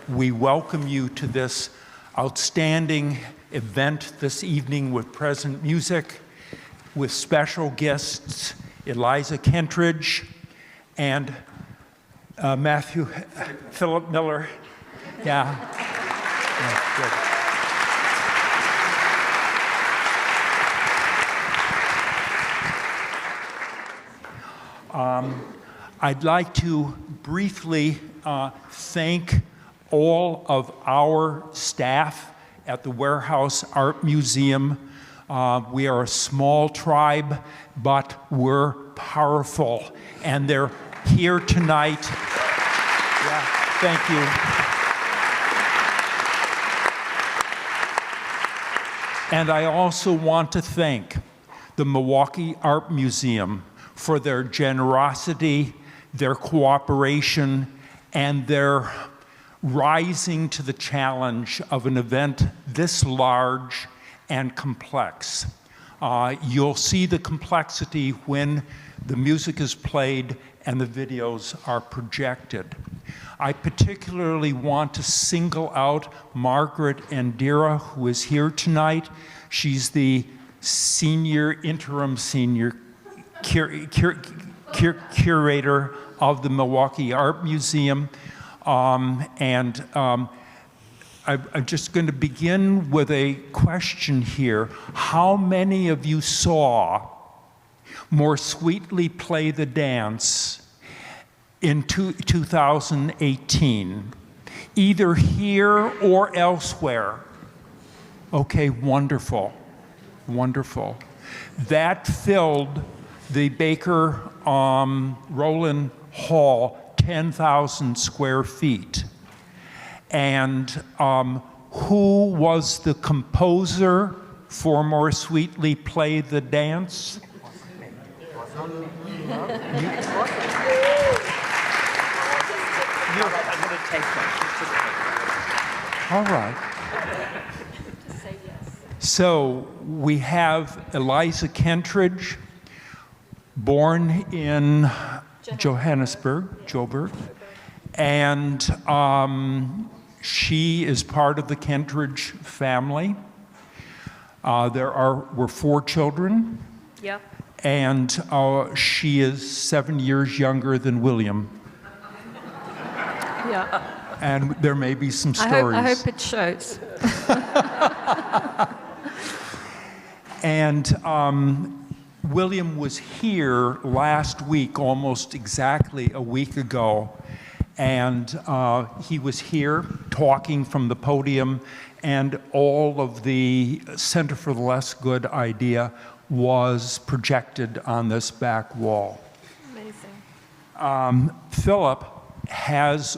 we welcome you to this outstanding event this evening with present music, with special guests Eliza Kentridge and Philip Miller. Yeah. Good. I'd like to briefly thank all of our staff at the Warehouse Art Museum. We are a small tribe, but we're powerful, and they're here tonight. Yeah, thank you. And I also want to thank the Milwaukee Art Museum for their generosity, their cooperation, and their rising to the challenge of an event this large and complex. You'll see the complexity when the music is played and the videos are projected. I particularly want to single out Margaret Andira, who is here tonight. She's the interim senior curator of the Milwaukee Art Museum. I'm just going to begin with a question here. How many of you saw More Sweetly Play the Dance in 2018, either here or elsewhere? Okay, wonderful, wonderful. That filled the Baker Rowland Hall, 10,000 square feet. And who was the composer for More Sweetly Play the Dance? All right. So we have Eliza Kentridge, born in Joburg, and she is part of the Kentridge family. We're 4 children. Yep. And she is 7 years younger than William. Yeah. And there may be some stories. I hope it shows. And William was here last week, almost exactly a week ago, and he was here talking from the podium, and all of the Center for the Less Good idea was projected on this back wall. Amazing. Philip has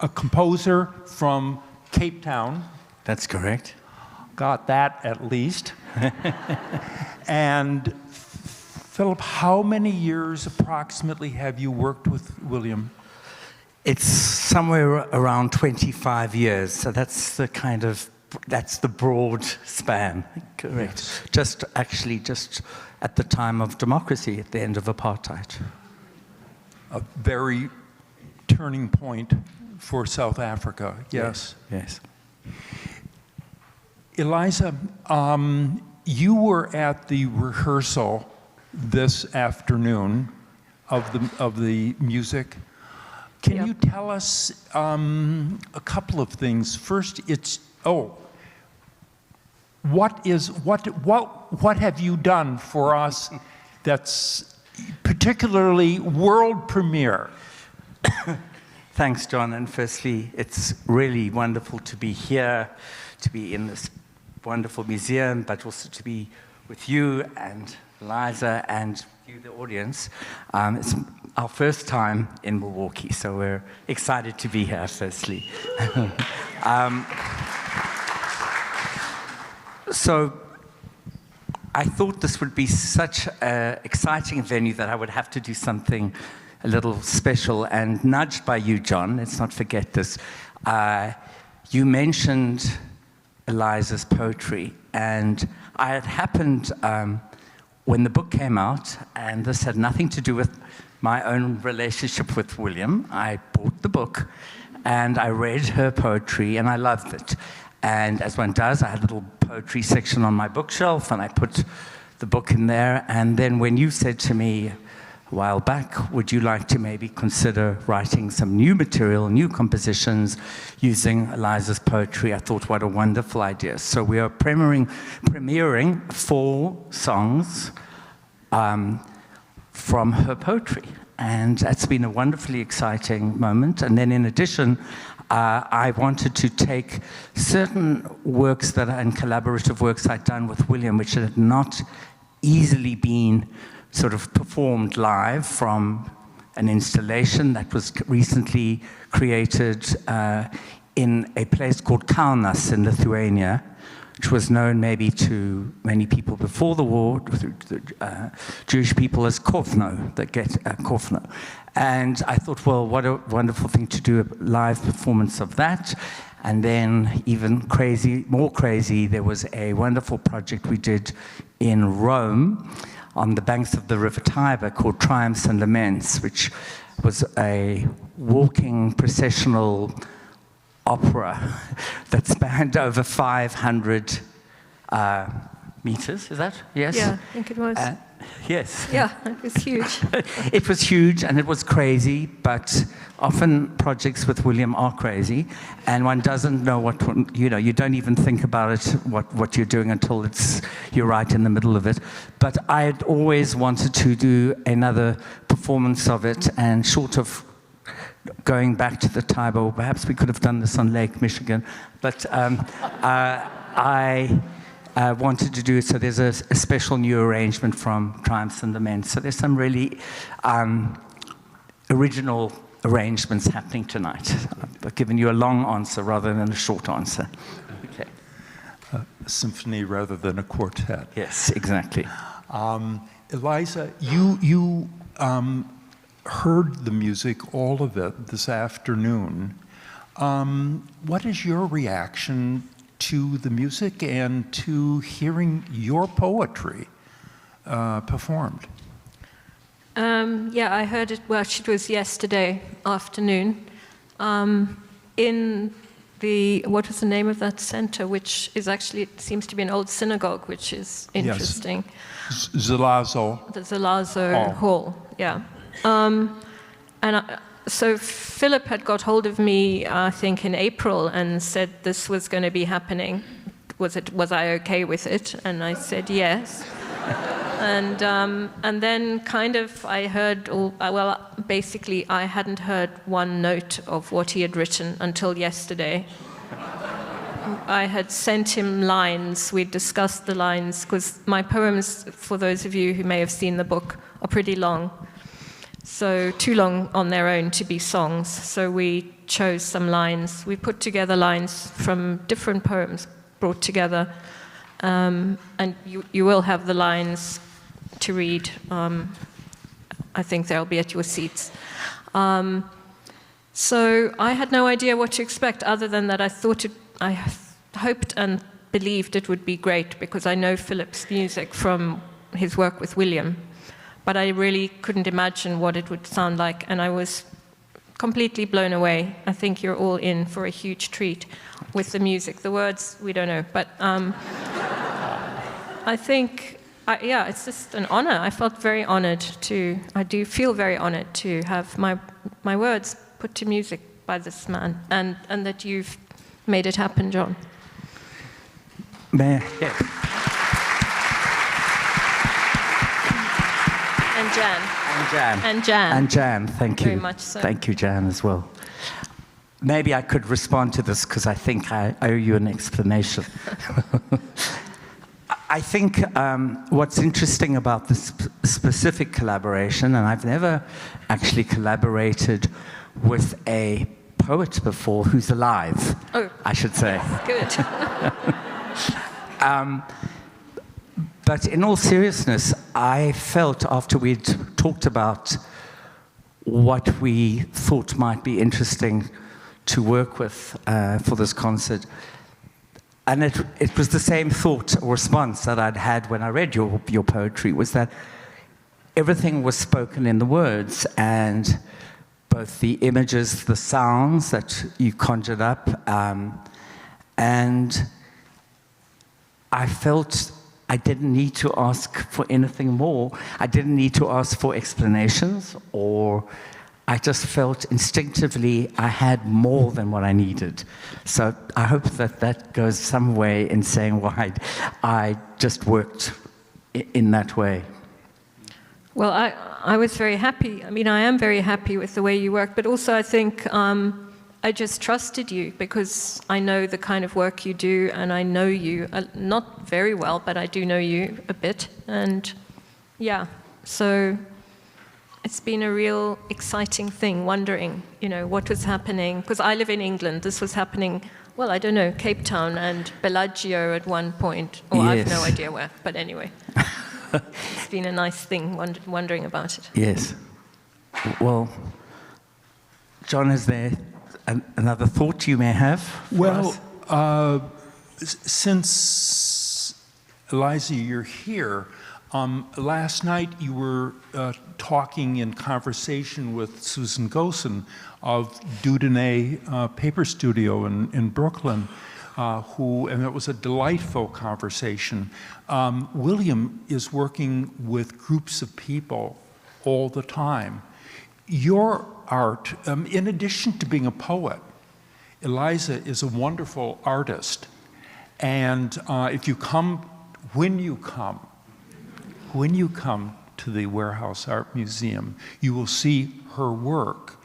a composer from Cape Town. That's correct. Got that at least. And Philip, how many years approximately have you worked with William? It's somewhere around 25 years, so that's the broad span. Correct. Yes. Just at the time of democracy, at the end of apartheid. A very turning point for South Africa, yes. Yes. Eliza, you were at the rehearsal this afternoon of the music. Can you tell us a couple of things? First, what have you done for us that's particularly world premiere? Thanks, John. And firstly, it's really wonderful to be here, to be in this wonderful museum, but also to be with you and Eliza and you, the audience. It's our first time in Milwaukee, so we're excited to be here, firstly. So I thought this would be such an exciting venue that I would have to do something a little special, and nudged by you, John, let's not forget this. You mentioned Eliza's poetry, and I had happened when the book came out, and this had nothing to do with my own relationship with William. I bought the book, and I read her poetry, and I loved it. And as one does, I had a little poetry section on my bookshelf, and I put the book in there. And then when you said to me a while back, would you like to maybe consider writing some new material, new compositions using Eliza's poetry, I thought, what a wonderful idea. So we are premiering 4 songs from her poetry. And that's been a wonderfully exciting moment. And then in addition, I wanted to take certain works and collaborative works I'd done with William, which had not easily been sort of performed live, from an installation that was recently created in a place called Kaunas in Lithuania, which was known maybe to many people before the war, Jewish people, as Kovno, that get Kovno. And I thought, well, what a wonderful thing to do, a live performance of that. And then even more crazy, there was a wonderful project we did in Rome on the banks of the River Tiber called Triumphs and Laments, which was a walking processional opera that spanned over 500 meters. Is that? Yes? Yeah, I think it was. Yes. Yeah, it was huge. It was huge and it was crazy, but often projects with William are crazy, and one doesn't know you don't even think about it, what you're doing until you're right in the middle of it. But I had always wanted to do another performance of it, and short of going back to the Tiber, or perhaps we could have done this on Lake Michigan, but I wanted to do it, so there's a special new arrangement from Triumphs and Laments. So there's some really original arrangements happening tonight. I've given you a long answer rather than a short answer. Okay. A symphony rather than a quartet. Yes, exactly. Eliza, you heard the music, all of it, this afternoon. What is your reaction to the music and to hearing your poetry performed? Yeah, I heard it, well, it was yesterday afternoon, in what was the name of that center, which is actually, it seems to be an old synagogue, which is interesting. Yes. Zelazo. The Zelazo Hall, yeah. So Philip had got hold of me, I think, in April and said this was going to be happening. Was I okay with it? And I said yes. And then kind of I heard, basically I hadn't heard one note of what he had written until yesterday. I had sent him lines. We'd discussed the lines, because my poems, for those of you who may have seen the book, are pretty long. So too long on their own to be songs. So we chose some lines. We put together lines from different poems brought together. And you will have the lines to read. I think they'll be at your seats. So I had no idea what to expect, other than that I hoped and believed it would be great, because I know Philip's music from his work with William. But I really couldn't imagine what it would sound like, and I was completely blown away. I think you're all in for a huge treat with the music. The words, we don't know, but I think, it's just an honor. I felt very honored I do feel very honored to have my words put to music by this man, and that you've made it happen, John. Yeah. And Jan, thank you. Very much so. Thank you, Jan, as well. Maybe I could respond to this, because I think I owe you an explanation. I think what's interesting about this specific collaboration, and I've never actually collaborated with a poet before who's alive, I should say. Good. But in all seriousness, I felt after we'd talked about what we thought might be interesting to work with for this concert, and it was the same thought or response that I'd had when I read your poetry, was that everything was spoken in the words, both the images, the sounds that you conjured up, and I felt I didn't need to ask for anything more. I didn't need to ask for explanations, or I just felt instinctively I had more than what I needed. So I hope that that goes some way in saying why I just worked in that way. Well, I was very happy. I mean, I am very happy with the way you work, but also I think I just trusted you because I know the kind of work you do, and I know you, not very well, but I do know you a bit. And yeah, so it's been a real exciting thing, wondering, what was happening. Because I live in England. This was happening, well, I don't know, Cape Town and Bellagio at one point. Or I have no idea where, but anyway. It's been a nice thing, wondering about it. Yes. Well, John, is there another thought you may have for us? Since, Eliza, you're here, last night you were talking in conversation with Susan Gosen of Dudonnet Paper Studio in Brooklyn, and it was a delightful conversation. William is working with groups of people all the time. Your art, in addition to being a poet, Eliza is a wonderful artist. And when you come to the Warehouse Art Museum, you will see her work,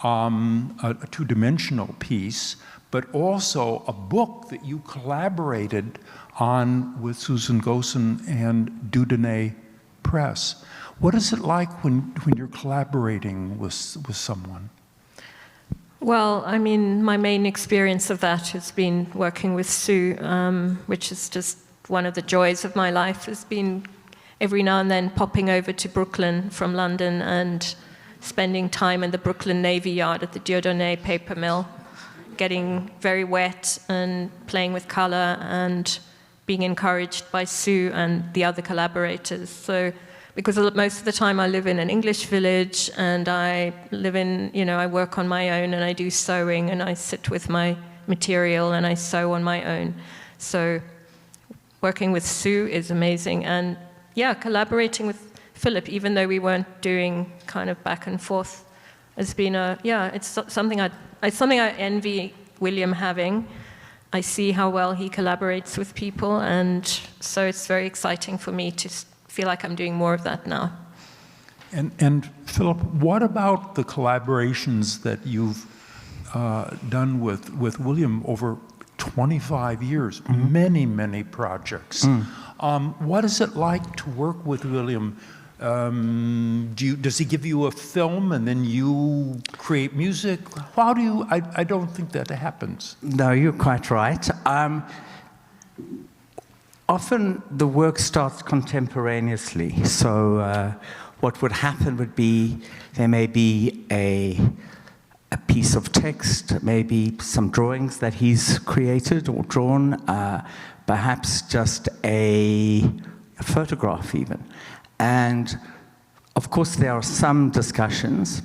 a two-dimensional piece, but also a book that you collaborated on with Susan Gosen and Dudonnet Press. What is it like when you're collaborating with someone? Well, I mean, my main experience of that has been working with Sue, which is just one of the joys of my life, has been every now and then popping over to Brooklyn from London and spending time in the Brooklyn Navy Yard at the Dieudonné paper mill, getting very wet and playing with color and being encouraged by Sue and the other collaborators. So, because most of the time I live in an English village and I live in, I work on my own and I do sewing and I sit with my material and I sew on my own. So working with Sue is amazing. And yeah, collaborating with Philip, even though we weren't doing kind of back and forth, has been it's something I envy William having. I see how well he collaborates with people, and so it's very exciting for me to feel like I'm doing more of that now. And Philip, what about the collaborations that you've done with William over 25 years, many projects? What is it like to work with William? Does he give you a film and then you create music? How do you, I don't think that happens. No, you're quite right. Often the work starts contemporaneously. So what would happen would be there may be a piece of text, maybe some drawings that he's created or drawn, perhaps just a photograph even. And of course there are some discussions.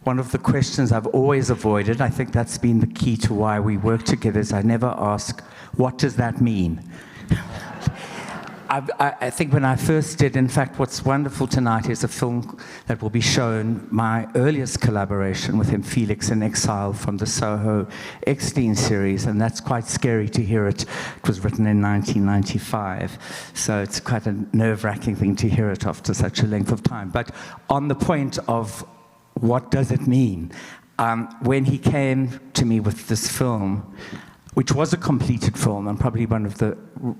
One of the questions I've always avoided, I think that's been the key to why we work together, is I never ask, what does that mean? I think when I first did, in fact, what's wonderful tonight is a film that will be shown, my earliest collaboration with him, Felix in Exile, from the Soho Eckstein series, and that's quite scary to hear it. It was written in 1995, so it's quite a nerve-wracking thing to hear it after such a length of time. But on the point of what does it mean, when he came to me with this film, which was a completed film and probably one of the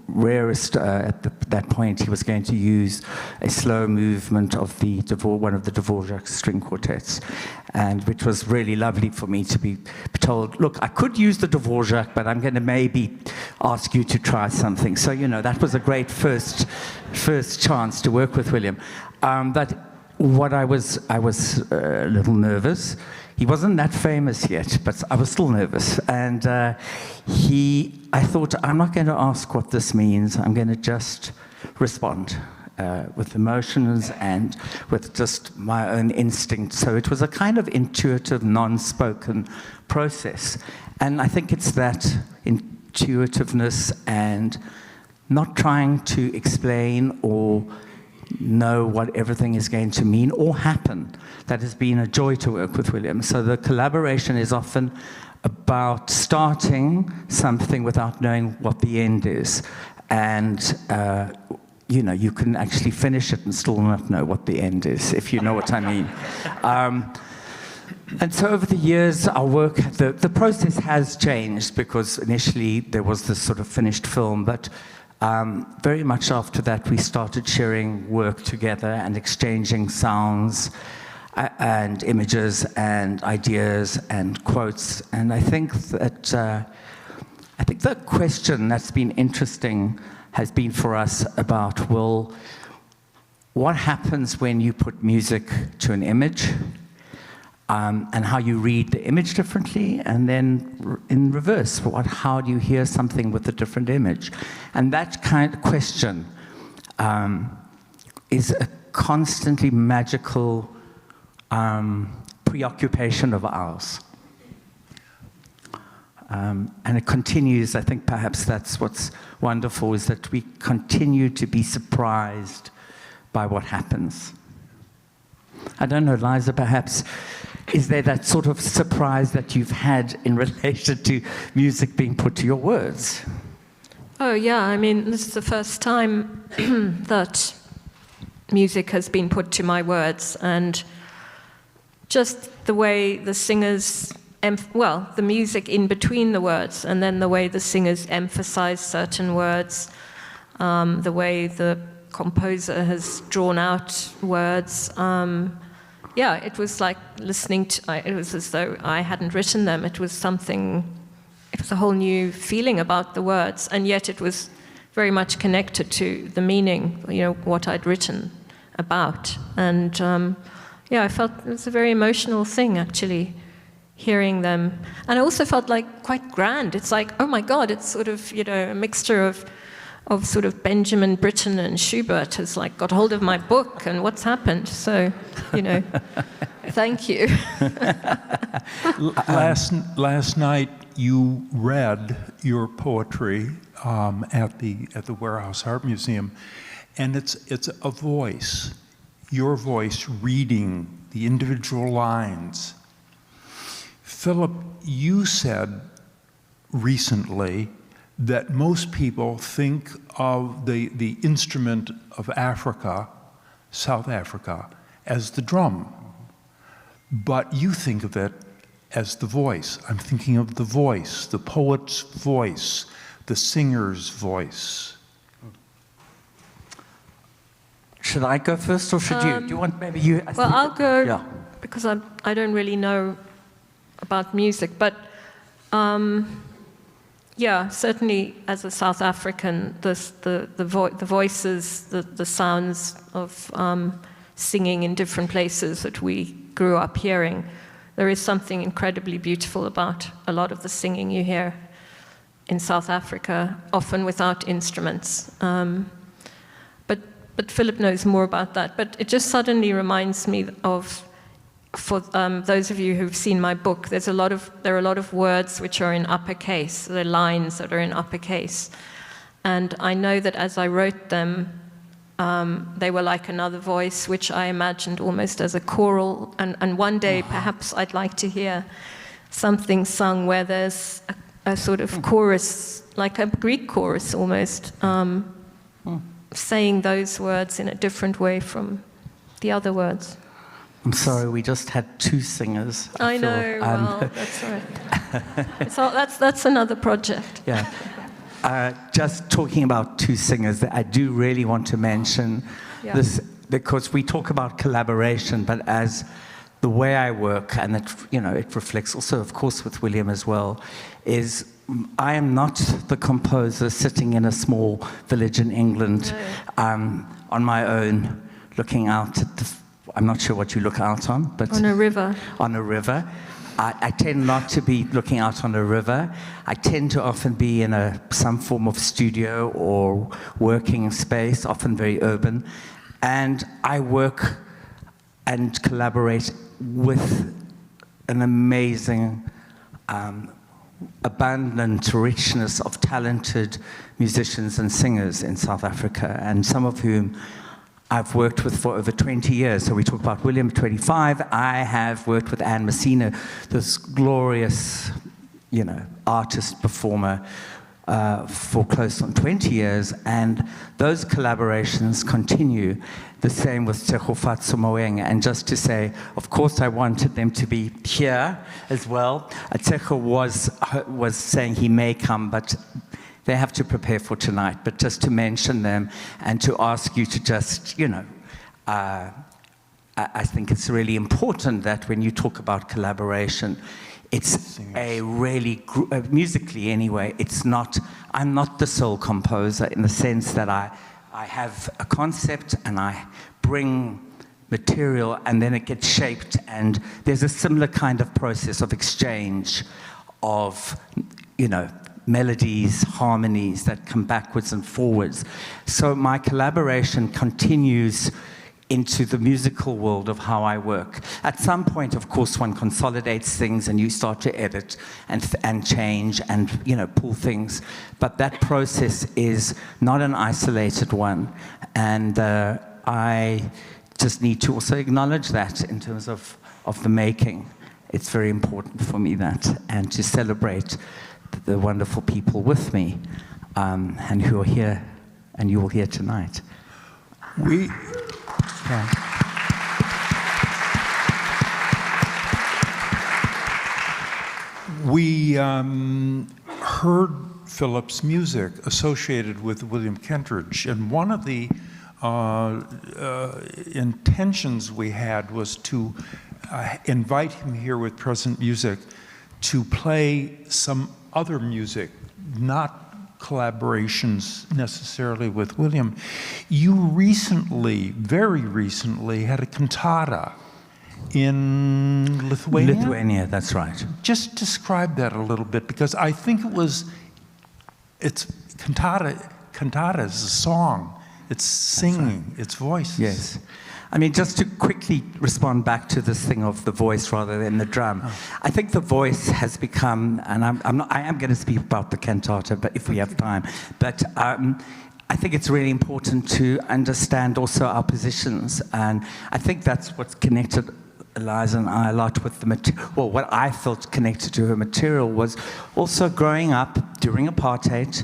rarest at that point. He was going to use a slow movement of one of the Dvorak string quartets, and which was really lovely for me to be told, look, I could use the Dvorak, but I'm going to maybe ask you to try something. So, that was a great first chance to work with William. But what I was a little nervous. He wasn't that famous yet, but I was still nervous. And I thought, I'm not going to ask what this means. I'm going to just respond. with emotions and with just my own instinct. So it was a kind of intuitive, non-spoken process. And I think it's that intuitiveness and not trying to explain or know what everything is going to mean or happen that has been a joy to work with William. So the collaboration is often about starting something without knowing what the end is. And you know, you can actually finish it and still not know what the end is, if you know what I mean. And so over the years, our work, the process has changed, because initially there was this sort of finished film, but very much after that we started sharing work together and exchanging sounds and images and ideas and quotes. And I think that the question that's been interesting has been for us about, well, what happens when you put music to an image, and how you read the image differently, and then in reverse, how do you hear something with a different image? And that kind of question is a constantly magical preoccupation of ours. And it continues. I think perhaps that's what's wonderful, is that we continue to be surprised by what happens. I don't know, Eliza, perhaps, is there that sort of surprise that you've had in relation to music being put to your words? Oh, yeah. I mean, this is the first time that music has been put to my words, and just the way the singers, the music in between the words, and then the way the singers emphasize certain words, the way the composer has drawn out words. Yeah, it was like listening to, it was as though I hadn't written them. It was a whole new feeling about the words, and yet it was very much connected to the meaning, you know, what I'd written about. And yeah, I felt it was a very emotional thing, actually, hearing them. And I also felt like quite grand. It's like, oh my God, it's sort of, you know, a mixture of sort of Benjamin Britten and Schubert has like got hold of my book, and what's happened. So, you know, thank you. Last night you read your poetry at the Warehouse Art Museum, and it's a voice, your voice reading the individual lines. Philip, you said recently that most people think of the instrument of Africa, South Africa, as the drum. But you think of it as the voice. I'm thinking of the voice, the poet's voice, the singer's voice. Should I go first, or should you? Do you want maybe you? Well, I'll go, yeah. Because I don't really know about music, but yeah, certainly as a South African, the voices, the sounds of singing in different places that we grew up hearing, there is something incredibly beautiful about a lot of the singing you hear in South Africa, often without instruments. But Philip knows more about that. But it just suddenly reminds me of, for those of you who've seen my book, there are a lot of words which are in uppercase, the lines that are in uppercase. And I know that as I wrote them, they were like another voice, which I imagined almost as a choral. And one day, perhaps I'd like to hear something sung where there's a sort of chorus, like a Greek chorus almost, saying those words in a different way from the other words. I'm sorry, we just had two singers. I know, well, that's all right. That's another project. Yeah. Just talking about two singers, I do really want to mention this, because we talk about collaboration, but as the way I work, and it, you know, it reflects also, of course, with William as well, is I am not the composer sitting in a small village in England on my own, looking out at the, I'm not sure what you look out on, but... On a river. On a river. I tend not to be looking out on a river. I tend to often be in some form of studio or working space, often very urban. And I work and collaborate with an amazing, abundant richness of talented musicians and singers in South Africa, and some of whom I've worked with for over 20 years. So we talk about William, 25. I have worked with Ann Masina, this glorious, artist, performer, for close on 20 years. And those collaborations continue. The same with Tshegofatso Moeng. And just to say, of course, I wanted them to be here as well. Tshegofatso was saying he may come, but they have to prepare for tonight. But just to mention them and to ask you to just, I think it's really important that when you talk about collaboration, it's a really, musically anyway, I'm not the sole composer in the sense that I have a concept and I bring material and then it gets shaped, and there's a similar kind of process of exchange of, melodies, harmonies that come backwards and forwards. So my collaboration continues into the musical world of how I work. At some point, of course, one consolidates things and you start to edit and change and pull things. But that process is not an isolated one. And I just need to also acknowledge that in terms of the making. It's very important for me and to celebrate the wonderful people with me and who are here and you will hear tonight. We heard Philip's music associated with William Kentridge, and one of the intentions we had was to invite him here with present music to play some other music, not collaborations necessarily with William. You recently, very recently, had a cantata in Lithuania? Lithuania, that's right. Just describe that a little bit, because I think it's cantata is a song. It's singing, right. It's voices. Yes. I mean, just to quickly respond back to this thing of the voice rather than the drum, I think the voice has become, and I am going to speak about the cantata, but if we have time, but I think it's really important to understand also our positions, and I think that's what's connected Eliza and I a lot with the material. Well, what I felt connected to her material was also growing up during apartheid.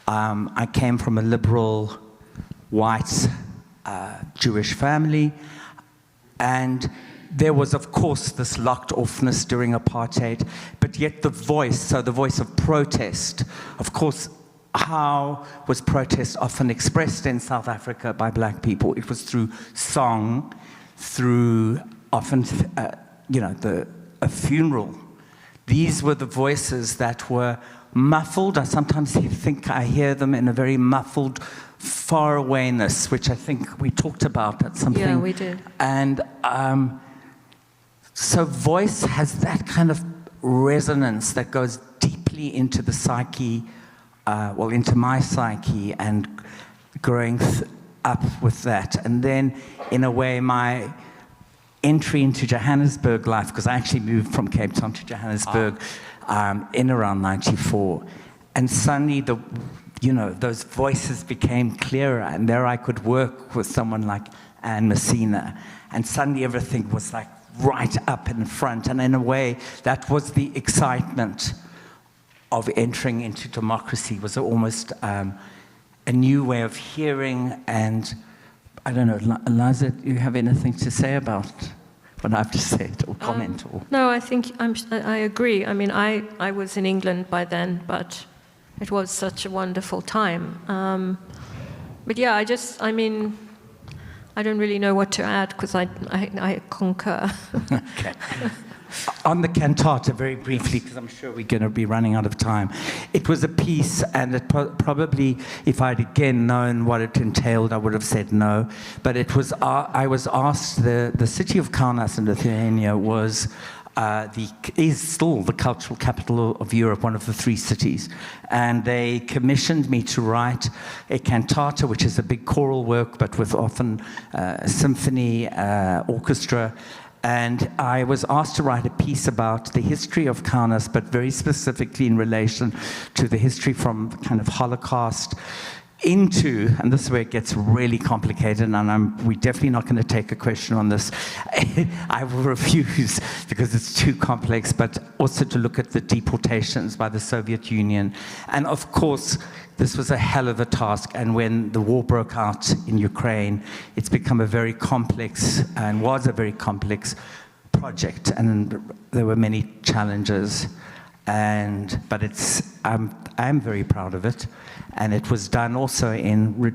I came from a liberal, white, Jewish family, and there was, of course, this locked offness during apartheid, but yet the voice of protest, of course. How was protest often expressed in South Africa by black people? It was through song, through often, a funeral. These were the voices that were muffled. I sometimes think I hear them in a very muffled far awayness, which I think we talked about at something. Yeah, we did. And so voice has that kind of resonance that goes deeply into the psyche, into my psyche, and growing up with that. And then, in a way, my entry into Johannesburg life, because I actually moved from Cape Town to Johannesburg in around 94. And suddenly, those voices became clearer, and there I could work with someone like Ann Masina. And suddenly, everything was like right up in front. And in a way, that was the excitement of entering into democracy, was almost a new way of hearing. And I don't know, Eliza, do you have anything to say about what I've just said, or comment? No, I think I agree. I mean, I was in England by then, but it was such a wonderful time. But yeah, I don't really know what to add, because I concur. Okay. On the cantata, very briefly, because I'm sure we're going to be running out of time. It was a piece, and it probably, if I'd again known what it entailed, I would have said no. But it was, I was asked, the city of Kaunas in Lithuania was is still the cultural capital of Europe, one of the 3 cities. And they commissioned me to write a cantata, which is a big choral work, but with often a symphony, orchestra. And I was asked to write a piece about the history of Kaunas, but very specifically in relation to the history from kind of Holocaust into, and this is where it gets really complicated, and we're definitely not going to take a question on this. I will refuse because it's too complex, but also to look at the deportations by the Soviet Union. And of course, this was a hell of a task, and when the war broke out in Ukraine, it's become a very complex, and was a very complex project, and there were many challenges. But I'm very proud of it, and it was done also in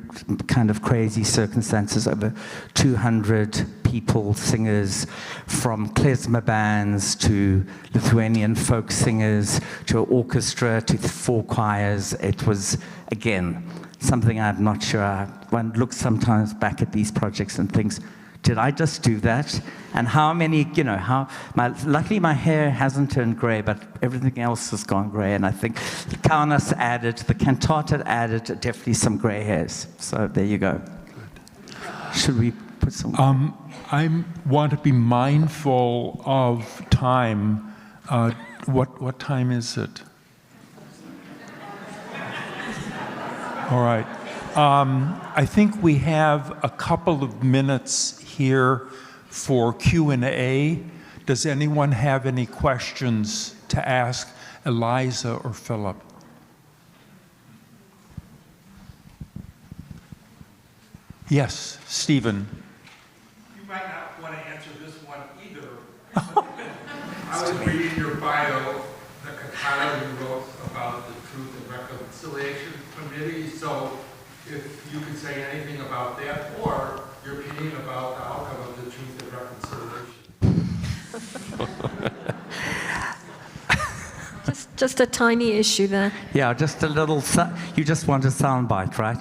kind of crazy circumstances. Over 200 people, singers, from klezmer bands to Lithuanian folk singers to an orchestra to 4 choirs. It was, again, something I'm not sure. One looks sometimes back at these projects and thinks, did I just do that? And how many, luckily my hair hasn't turned gray, but everything else has gone gray. And I think the Kaunas added, the cantata added definitely some gray hairs. So there you go. Good. Should we put some? I want to be mindful of time. What time is it? All right. I think we have a couple of minutes here for Q&A. Does anyone have any questions to ask Eliza or Philip? Yes, Stephen. You might not want to answer this one either. I was reading your bio, the cantata you wrote about the Truth and Reconciliation Committee. So if you could say anything about that, or your opinion about the outcome of the Truth and Reconciliation. Just a tiny issue there. Yeah, just a little, you just want a soundbite, right?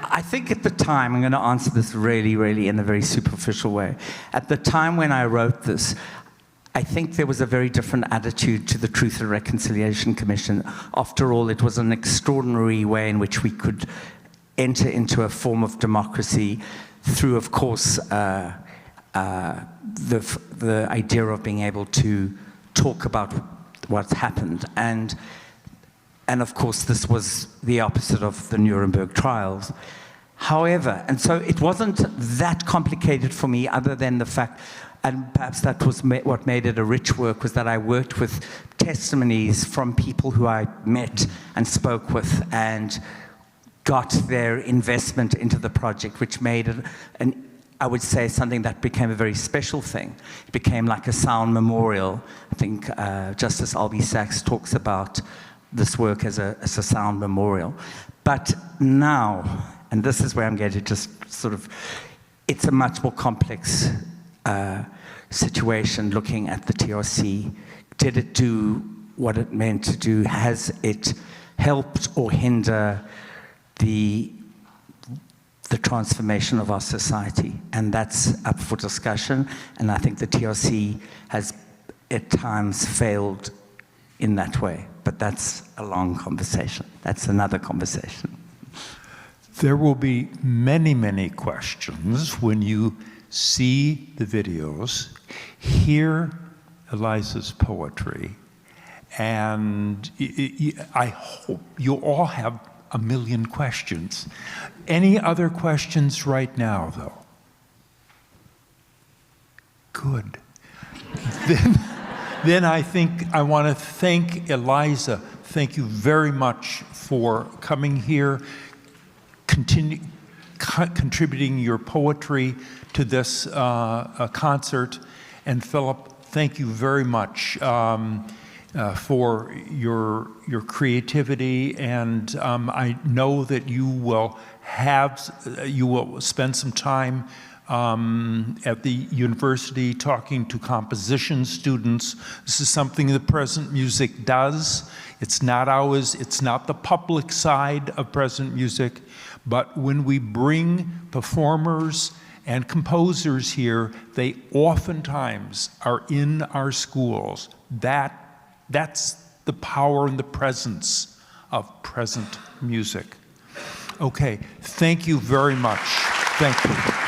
I think at the time, I'm going to answer this really, really in a very superficial way. At the time when I wrote this, I think there was a very different attitude to the Truth and Reconciliation Commission. After all, it was an extraordinary way in which we could enter into a form of democracy through, of course, the idea of being able to talk about what's happened. And of course, this was the opposite of the Nuremberg trials. However, and so it wasn't that complicated for me, other than the fact, and perhaps that was what made it a rich work, was that I worked with testimonies from people who I met and spoke with and got their investment into the project, which made it, I would say, something that became a very special thing. It became like a sound memorial. I think Justice Albie Sachs talks about this work as a sound memorial. But now, and this is where I'm going to just sort of, it's a much more complex situation looking at the TRC. Did it do what it meant to do? Has it helped or hinder the transformation of our society? And that's up for discussion. And I think the TRC has at times failed in that way. But that's a long conversation. That's another conversation. There will be many, many questions when you see the videos, hear Eliza's poetry, and I hope you all have a million questions. Any other questions right now, though? Good. Then I think I want to thank Eliza. Thank you very much for coming here, contributing your poetry to this concert. And Philip, thank you very much for your creativity. And I know that you will spend some time at the university talking to composition students. This is something that Present Music does. It's not the public side of Present Music, but when we bring performers and composers here, they oftentimes are in our schools. That's the power and the presence of present music. Okay, thank you very much. Thank you.